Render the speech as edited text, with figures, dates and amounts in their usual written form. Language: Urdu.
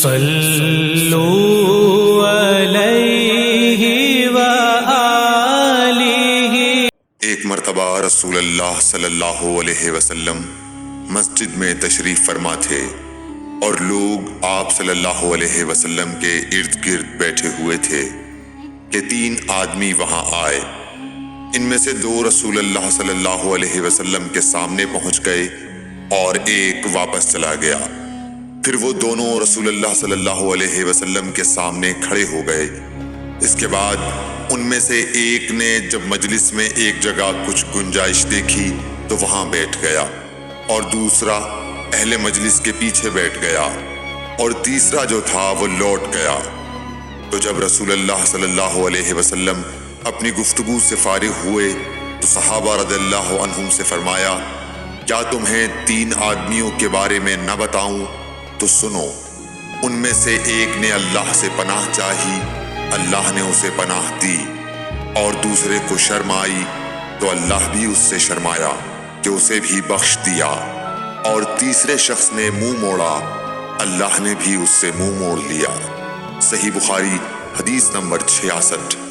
صلو علیہ وآلہ۔ ایک مرتبہ رسول اللہ صلی اللہ علیہ وسلم مسجد میں تشریف فرما تھے اور لوگ آپ صلی اللہ علیہ وسلم کے ارد گرد بیٹھے ہوئے تھے کہ 3 آدمی وہاں آئے۔ ان میں سے 2 رسول اللہ صلی اللہ علیہ وسلم کے سامنے پہنچ گئے اور ایک واپس چلا گیا۔ پھر وہ دونوں رسول اللہ صلی اللہ علیہ وسلم کے سامنے کھڑے ہو گئے۔ اس کے بعد ان میں سے ایک نے جب مجلس میں ایک جگہ کچھ گنجائش دیکھی تو وہاں بیٹھ گیا، اور دوسرا اہل مجلس کے پیچھے بیٹھ گیا، اور تیسرا جو تھا وہ لوٹ گیا۔ تو جب رسول اللہ صلی اللہ علیہ وسلم اپنی گفتگو سے فارغ ہوئے تو صحابہ رضی اللہ عنہم سے فرمایا، کیا تمہیں 3 آدمیوں کے بارے میں نہ بتاؤں؟ تو سنو، ان میں سے ایک نے اللہ سے پناہ چاہی، اللہ نے اسے پناہ دی، اور دوسرے کو شرم آئی تو اللہ بھی اس سے شرمایا کہ اسے بھی بخش دیا، اور تیسرے شخص نے منہ موڑا، اللہ نے بھی اس سے منہ موڑ لیا۔ صحیح بخاری حدیث نمبر 66۔